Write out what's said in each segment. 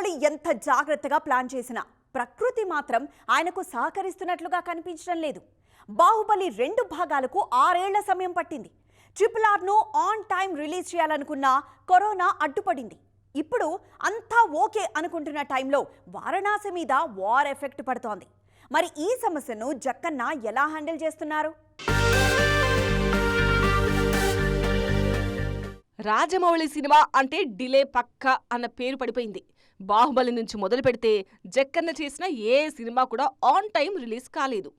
రాజమౌళి ఎంత జాగ్రత్తగా ప్లాన్ చేసినా ప్రకృతి మాత్రం ఆయనకు సహకరిస్తున్నట్లుగా కనిపించడం లేదు. బాహుబలి 2 భాగాలకు 6 ఏళ్ల సమయం పట్టింది. RRRను ఆన్ టైం రిలీజ్ చేయాలనుకున్న కరోనా అడ్డుపడింది. ఇప్పుడు అంతా ఓకే అనుకుంటున్న టైంలో వారణాసి మీద వార్ ఎఫెక్ట్ పడుతోంది. మరి ఈ సమస్యను జక్కన్న ఎలా హ్యాండిల్ చేస్తున్నారు? రాజమౌళి సినిమా అంటే డిలే పక్క అన్న పేరు పడిపోయింది. బాహుబలి నుంచి మొదలు పెడితే జక్కన్న చేసిన ఏ సినిమా కూడా ఆన్ టైం రిలీజ్ కాలేదు.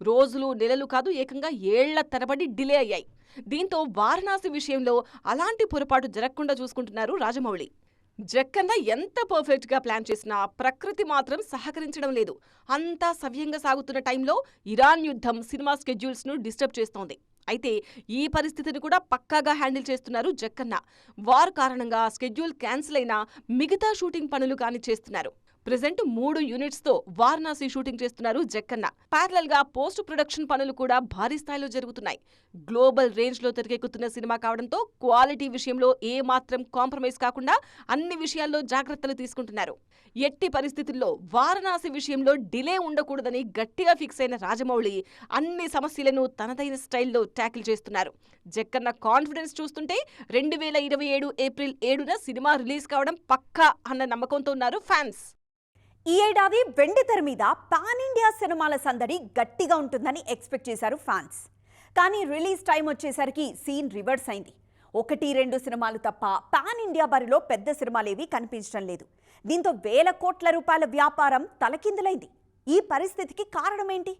రోజులు నెలలు కాదు, ఏకంగా ఏళ్ల తరబడి డిలే అయ్యాయి. దీంతో వారణాసి విషయంలో అలాంటి పొరపాటు జరగకుండా చూసుకుంటున్నారు రాజమౌళి. జక్కన్న ఎంత పర్ఫెక్ట్ గా ప్లాన్ చేసినా ప్రకృతి మాత్రం సహకరించడం లేదు. అంతా సవ్యంగా సాగుతున్న టైంలో ఇరాన్ యుద్ధం సినిమా స్కెడ్యూల్స్ ను డిస్టర్బ్ చేస్తోంది. అయితే ఈ పరిస్థితిని కూడా పక్కాగా హ్యాండిల్ చేస్తున్నారు జక్కన్న. వార్ కారణంగా స్కెడ్యూల్ క్యాన్సిల్ అయినా మిగతా షూటింగ్ పనులు కాని చేస్తున్నారు. ప్రెజెంట్ 3 యూనిట్స్ తో వారణాసి షూటింగ్ చేస్తున్నారు జక్కన్న. ప్యారలల్ గా పోస్ట్ ప్రొడక్షన్ పనులు కూడా భారీ స్థాయిలో జరుగుతున్నాయి. గ్లోబల్ రేంజ్ లో తెరకెక్కుతున్న సినిమా కావడంతో క్వాలిటీ విషయంలో ఏ మాత్రం కాంప్రమైజ్ కాకుండా అన్ని విషయాల్లో జాగ్రత్తలు తీసుకుంటున్నారు. ఎట్టి పరిస్థితుల్లో వారణాసి విషయంలో డిలే ఉండకూడదని గట్టిగా ఫిక్స్ అయిన రాజమౌళి అన్ని సమస్యలను తనదైన స్టైల్లో ట్యాకిల్ చేస్తున్నారు. జక్కన్న కాన్ఫిడెన్స్ చూస్తుంటే 2027 ఏప్రిల్ 7న సినిమా రిలీజ్ కావడం పక్కా అన్న నమ్మకంతో ఉన్నారు ఫ్యాన్స్. ఈ ఏడాది వెండి తెర మీద పాన్ ఇండియా సినిమాల సందడి గట్టిగా ఉంటుందని ఎక్స్పెక్ట్ చేశారు ఫ్యాన్స్. కానీ రిలీజ్ టైం వచ్చేసరికి సీన్ రివర్స్ అయింది. 1-2 సినిమాలు తప్ప పాన్ ఇండియా బరిలో పెద్ద సినిమాలేవి కనిపించడం లేదు. దీంతో వేల కోట్ల రూపాయల వ్యాపారం తలకిందులైంది. ఈ పరిస్థితికి కారణమేంటి?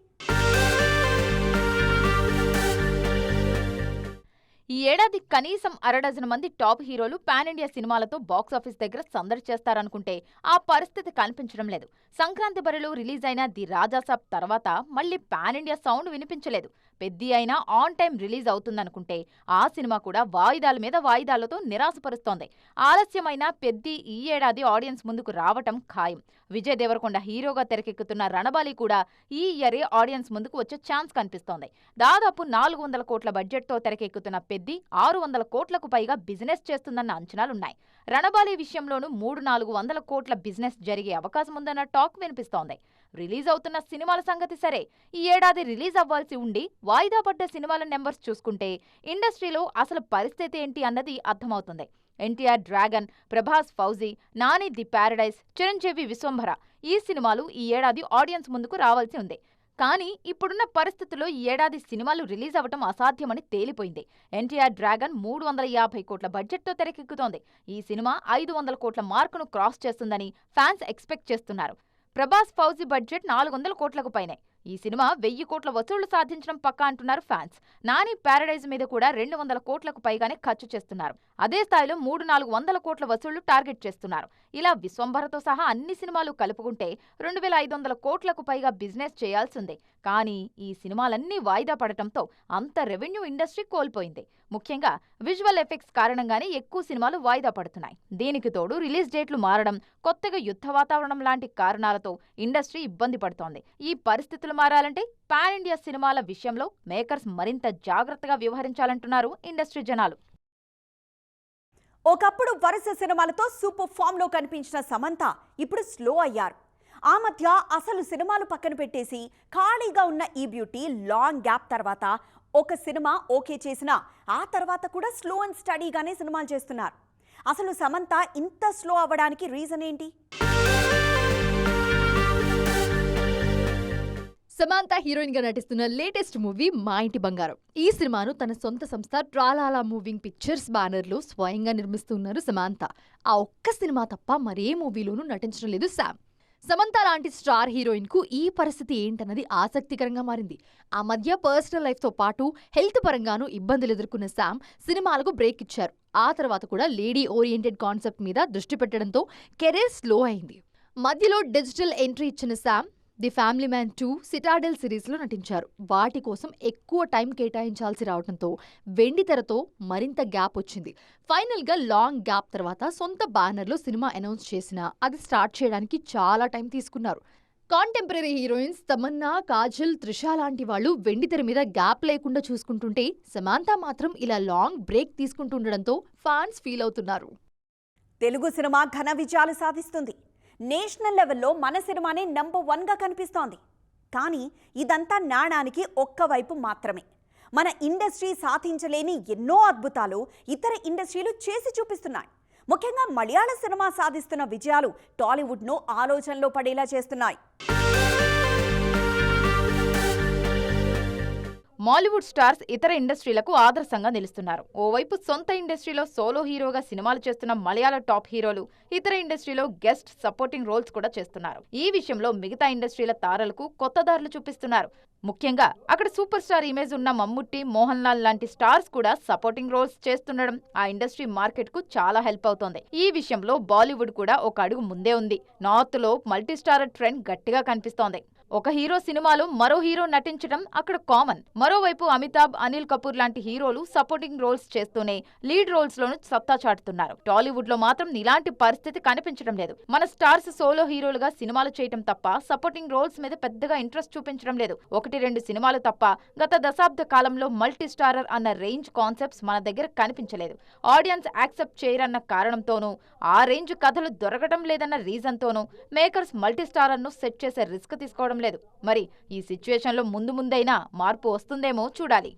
ఈ ఏడాది కనీసం 1/2 మంది టాప్ హీరోలు పాన్ ఇండియా సినిమాలతో బాక్సాఫీస్ దగ్గర సందడి చేస్తారనుకుంటే ఆ పరిస్థితి కనిపించడం లేదు. సంక్రాంతి బరిలో రిలీజ్ అయిన ది రాజాసాబ్ తర్వాత మళ్లీ పాన్ ఇండియా సౌండ్ వినిపించలేదు. పెద్ది అయినా ఆన్ టైం రిలీజ్ అవుతుందనుకుంటే ఆ సినిమా కూడా వాయిదాల మీద వాయిదాలతో నిరాశపరుస్తోంది. ఆలస్యమైన పెద్ది ఈ ఏడాది ఆడియన్స్ ముందుకు రావటం ఖాయం. విజయ్ దేవరకొండ హీరోగా తెరకెక్కుతున్న రణబాలి కూడా ఈ ఇయరే ఆడియన్స్ ముందుకు వచ్చే ఛాన్స్ కనిపిస్తోంది. దాదాపు 400 కోట్ల బడ్జెట్తో తెరకెక్కుతున్న పెద్ది 600 కోట్లకు పైగా బిజినెస్ చేస్తుందన్న అంచనాలున్నాయి. రణబాలి విషయంలోనూ 300-400 కోట్ల బిజినెస్ జరిగే అవకాశం ఉందన్న టాక్ వినిపిస్తోంది. రిలీజ్ అవుతున్న సినిమాల సంగతి సరే, ఈ ఏడాది రిలీజ్ అవ్వాల్సి ఉండి వాయిదా పడ్డ సినిమాల నెంబర్స్ చూసుకుంటే ఇండస్ట్రీలో అసలు పరిస్థితి ఏంటి అన్నది అర్థమవుతుంది. NTR dragon, Prabhas fauji, Nani the Paradise, Chiranjeevi Vishwambhara ఈ సినిమాలు ఈ ఏడాది ఆడియన్స్ ముందుకు రావాల్సి ఉంది. కానీ ఇప్పుడున్న పరిస్థితుల్లో ఈ ఏడాది సినిమాలు రిలీజ్ అవ్వటం అసాధ్యమని తేలిపోయింది. ఎన్టీఆర్ డ్రాగన్ 350 కోట్ల బడ్జెట్తో తెరకెక్కుతోంది. ఈ సినిమా 500 కోట్ల మార్కును క్రాస్ చేస్తుందని ఫ్యాన్స్ ఎక్స్పెక్ట్ చేస్తున్నారు. ప్రభాస్ ఫౌజీ బడ్జెట్ 400 కోట్లకు పైనే. ఈ సినిమా 1000 కోట్ల వసూళ్లు సాధించడం పక్కా అంటున్నారు ఫ్యాన్స్. నాని ప్యారడైజ్ మీద కూడా 200 కోట్లకు పైగానే ఖర్చు చేస్తున్నారు. అదే స్థాయిలో 300-400 కోట్ల వసూళ్లు టార్గెట్ చేస్తున్నారు. ఇలా విశ్వంభరతో సహా అన్ని సినిమాలు కలుపుకుంటే 2500 కోట్లకు పైగా బిజినెస్ చేయాల్సిందే. కానీ ఈ సినిమాలన్నీ వాయిదా పడటంతో అంత రెవెన్యూ ఇండస్ట్రీ కోల్పోయింది. ముఖ్యంగా విజువల్ ఎఫెక్ట్స్ కారణంగానే ఎక్కువ సినిమాలు వాయిదా పడుతున్నాయి. దీనికి తోడు రిలీజ్ డేట్లు మారడం, కొత్తగా యుద్ధ వాతావరణం లాంటి కారణాలతో ఇండస్ట్రీ ఇబ్బంది పడుతోంది. ఈ పరిస్థితులు మారాలంటే పాన్ ఇండియా సినిమాల విషయంలో మేకర్స్ మరింత జాగ్రత్తగా వ్యవహరించాలంటున్నారు ఇండస్ట్రీ జనాలు. ఒకప్పుడు వరుస సినిమాలతో సూపర్ ఫామ్ లో కనిపించిన సమంత ఇప్పుడు స్లో అయ్యారు. ఆ మధ్య అసలు సినిమాలు పక్కన పెట్టేసి ఖాళీగా ఉన్న ఈ బ్యూటీ లాంగ్ గ్యాప్ తర్వాత ఒక సినిమా ఓకే చేసినా ఆ తర్వాత కూడా స్లో అండ్ స్టడీగానే సినిమాలు చేస్తున్నారు. అసలు సమంత ఇంత స్లో అవ్వడానికి రీజన్ ఏంటి? సమంత హీరోయిన్ గా నటిస్తున్న లేటెస్ట్ మూవీ మా ఇంటి బంగారం. ఈ సినిమాను తన సొంత సంస్థ ట్రాలాలా మూవింగ్ పిక్చర్స్ బ్యానర్ లో స్వయంగా నిర్మిస్తున్నారు సమంత. ఆ ఒక్క సినిమా తప్ప మరే మూవీలోనూ నటించడం లేదు శామ్. సమంత లాంటి స్టార్ హీరోయిన్ కు ఈ పరిస్థితి ఏంటన్నది ఆసక్తికరంగా మారింది. ఆ మధ్య పర్సనల్ లైఫ్ తో పాటు హెల్త్ పరంగానూ ఇబ్బందులు ఎదుర్కొన్న శామ్ సినిమాలకు బ్రేక్ ఇచ్చారు. ఆ తర్వాత కూడా లేడీ ఓరియంటెడ్ కాన్సెప్ట్ మీద దృష్టి పెట్టడంతో కెరీర్ స్లో అయింది. మధ్యలో డిజిటల్ ఎంట్రీ ఇచ్చిన Sam the family man 2, Citadel సిరీస్లో నటించారు. వాటి కోసం ఎక్కువ టైం కేటాయించాల్సి రావడంతో వెండి తెరతో మరింత గ్యాప్ వచ్చింది. ఫైనల్గా లాంగ్ గ్యాప్ తర్వాత సొంత బ్యానర్లో సినిమా అనౌన్స్ చేసినా అది స్టార్ట్ చేయడానికి చాలా టైం తీసుకున్నారు. కాంటెంపరీ హీరోయిన్స్ తమన్నా, కాజల్, త్రిష లాంటి వాళ్ళు వెండి తెర మీద గ్యాప్ లేకుండా చూసుకుంటుంటే సమంత మాత్రం ఇలా లాంగ్ బ్రేక్ తీసుకుంటుండడంతో ఫ్యాన్స్ ఫీల్ అవుతున్నారు. తెలుగు సినిమా ఘన విజయాలు సాధిస్తుంది. నేషనల్ లెవెల్లో మన సినిమానే నంబర్ 1గా కనిపిస్తోంది. కానీ ఇదంతా నాణానికి ఒక్కవైపు మాత్రమే. మన ఇండస్ట్రీ సాధించలేని ఎన్నో అద్భుతాలు ఇతర ఇండస్ట్రీలు చేసి చూపిస్తున్నాయి. ముఖ్యంగా మలయాళ సినిమా సాధిస్తున్న విజయాలు టాలీవుడ్ను ఆలోచనలో పడేలా చేస్తున్నాయి. మాలీవుడ్ స్టార్స్ ఇతర ఇండస్ట్రీలకు ఆదర్శంగా నిలుస్తున్నారు. ఓవైపు సొంత ఇండస్ట్రీలో సోలో హీరోగా సినిమాలు చేస్తున్న మలయాళ టాప్ హీరోలు ఇతర ఇండస్ట్రీలో గెస్ట్ సపోర్టింగ్ రోల్స్ కూడా చేస్తున్నారు. ఈ విషయంలో మిగతా ఇండస్ట్రీల తారలకు కొత్త దారులు చూపిస్తున్నారు. ముఖ్యంగా అక్కడ సూపర్ స్టార్ ఇమేజ్ ఉన్న మమ్ముట్టి, మోహన్ లాల్ లాంటి స్టార్స్ కూడా సపోర్టింగ్ రోల్స్ చేస్తుండడం ఆ ఇండస్ట్రీ మార్కెట్ కు చాలా హెల్ప్ అవుతోంది. ఈ విషయంలో బాలీవుడ్ కూడా ఒక అడుగు ముందే ఉంది. నార్త్ లో మల్టీ స్టారర్ ట్రెండ్ గట్టిగా కనిపిస్తోంది. ఒక హీరో సినిమాలో మరో హీరో నటించడం అక్కడ కామన్. మరోవైపు అమితాబ్, అనిల్ కపూర్ లాంటి హీరోలు సపోర్టింగ్ రోల్స్ చేస్తూనే లీడ్ రోల్స్ లోనూ సత్తా చాటుతున్నారు. టాలీవుడ్ లో మాత్రం ఇలాంటి పరిస్థితి కనిపించడం లేదు. మన స్టార్స్ సోలో హీరోలుగా సినిమాలు చేయటం తప్ప సపోర్టింగ్ రోల్స్ మీద పెద్దగా ఇంట్రెస్ట్ చూపించడం లేదు. 1-2 సినిమాలు తప్ప గత దశాబ్ద కాలంలో మల్టీ స్టారర్ అన్న రేంజ్ కాన్సెప్ట్స్ మన దగ్గర కనిపించలేదు. ఆడియన్స్ యాక్సెప్ట్ చేయరన్న కారణంతోనూ, ఆ రేంజ్ కథలు దొరకడం లేదన్న రీజన్ తోనూ మేకర్స్ మల్టీ స్టారర్ ను సెట్ చేసే రిస్క్ తీసుకోవడం లేదు. మరి ఈ సిచ్యువేషన్ లో ముందైనా మార్పు వస్తుందేమో చూడాలి.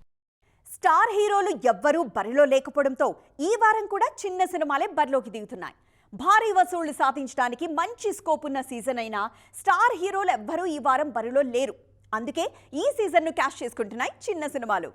స్టార్ హీరోలు ఎవ్వరూ బరిలో లేకపోవడంతో ఈ వారం కూడా చిన్న సినిమాలే బరిలోకి దిగుతున్నాయి. భారీ వసూళ్లు సాధించడానికి మంచి స్కోప్ ఉన్న సీజన్ అయినా స్టార్ హీరోలు ఎవ్వరూ ఈ వారం బరిలో లేరు. అందుకే ఈ సీజన్ను క్యాష్ చేసుకుంటున్నాయి చిన్న సినిమాలు.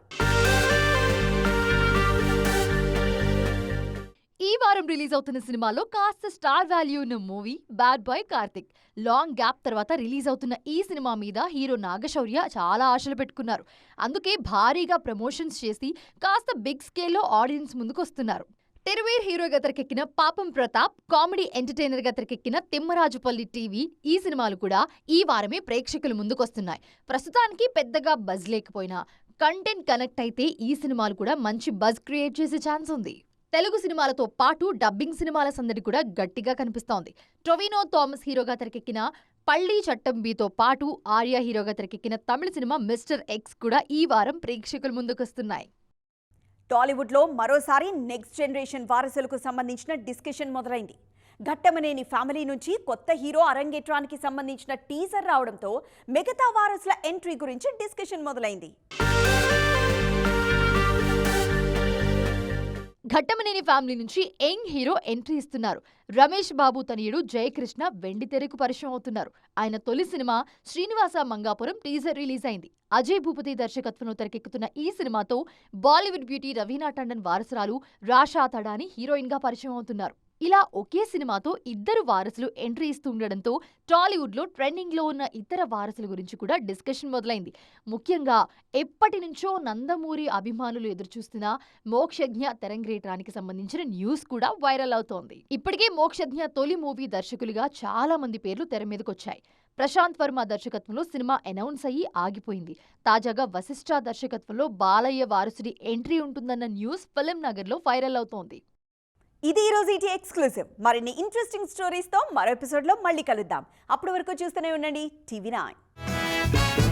ఈ వారం రిలీజ్ అవుతున్న సినిమాలో కాస్త స్టార్ వాల్యూ ఉన్న movie bad boy Karthik. Long gap తర్వాత రిలీజ్ అవుతున్న ఈ సినిమా మీద హీరో నాగశౌర్య చాలా ఆశలు పెట్టుకున్నారు. అందుకే భారీగా ప్రమోషన్స్ చేసి కాస్త బిగ్ స్కేల్లో ఆడియన్స్ ముందుకు వస్తున్నారు. తెరవేర్ హీరోగా తెరకెక్కిన పాపం ప్రతాప్, కామెడీ ఎంటర్టైనర్ గా తెరకెక్కిన తిమ్మరాజుపల్లి టీవీ ఈ సినిమాలు కూడా ఈ వారమే ప్రేక్షకుల ముందుకొస్తున్నాయి. ప్రస్తుతానికి పెద్దగా బజ్ లేకపోయినా కంటెంట్ కనెక్ట్ అయితే ఈ సినిమాలు కూడా మంచి బజ్ క్రియేట్ చేసే ఛాన్స్ ఉంది. తెలుగు సినిమాలతో పాటు డబ్బింగ్ సినిమాల సందడి కూడా గట్టిగా కనిపిస్తోంది. టొవినో థామస్ హీరోగా తెరకెక్కిన పళ్ళీ చట్టంబితో పాటు ఆర్య హీరోగా తెరకెక్కిన తమిళ సినిమా మిస్టర్ ఎక్స్ కూడా ఈ వారం ప్రేక్షకుల ముందుకొస్తున్నాయి. టాలీవుడ్లో మరోసారి నెక్స్ట్ జనరేషన్ వారసులకు సంబంధించిన డిస్కషన్ మొదలైంది. ఘట్టమనేని ఫ్యామిలీ నుంచి కొత్త హీరో అరంగేట్రానికి సంబంధించిన టీజర్ రావడంతో మిగతా వారసుల ఎంట్రీ గురించి డిస్కషన్ మొదలైంది. ఘట్టమనేని ఫ్యామిలీ నుంచి యంగ్ హీరో ఎంట్రీ ఇస్తున్నారు. రమేష్ బాబు తనయుడు జయకృష్ణ వెండి తెరకు పరిచయం అవుతున్నారు. ఆయన తొలి cinema Srinivasa Mangapuram teaser release అయింది. అజయ్ భూపతి దర్శకత్వంలో తెరకెక్కుతున్న ఈ సినిమాతో బాలీవుడ్ బ్యూటీ రవీనా టండన్ వారసురాలు రాషా తడాని హీరోయిన్ గా పరిచయం అవుతున్నారు. ఇలా ఒకే సినిమాతో ఇద్దరు వారసులు ఎంట్రీ ఇస్తుండడంతో టాలీవుడ్ లో ట్రెండింగ్ లో ఉన్న ఇతర వారసుల గురించి కూడా డిస్కషన్ మొదలైంది. ముఖ్యంగా ఎప్పటి నుంచో నందమూరి అభిమానులు ఎదురుచూస్తున్న మోక్షజ్ఞ తెరంగేట్రానికి సంబంధించిన న్యూస్ కూడా వైరల్ అవుతోంది. ఇప్పటికే మోక్షజ్ఞ తొలి మూవీ దర్శకులుగా చాలా మంది పేర్లు తెర మీదకొచ్చాయి. ప్రశాంత్ వర్మ దర్శకత్వంలో సినిమా అనౌన్స్ అయ్యి ఆగిపోయింది. తాజాగా వశిష్ఠ దర్శకత్వంలో బాలయ్య వారసుడి ఎంట్రీ ఉంటుందన్న న్యూస్ ఫిల్మ్ నగర్ లో వైరల్ అవుతోంది. ఇది ఈరోజు ఈటీ ఎక్స్క్లూజివ్. మరిన్ని ఇంట్రెస్టింగ్ స్టోరీస్తో మరో ఎపిసోడ్లో మళ్ళీ కలుద్దాం. అప్పటి వరకు చూస్తూనే ఉండండి టీవీ9.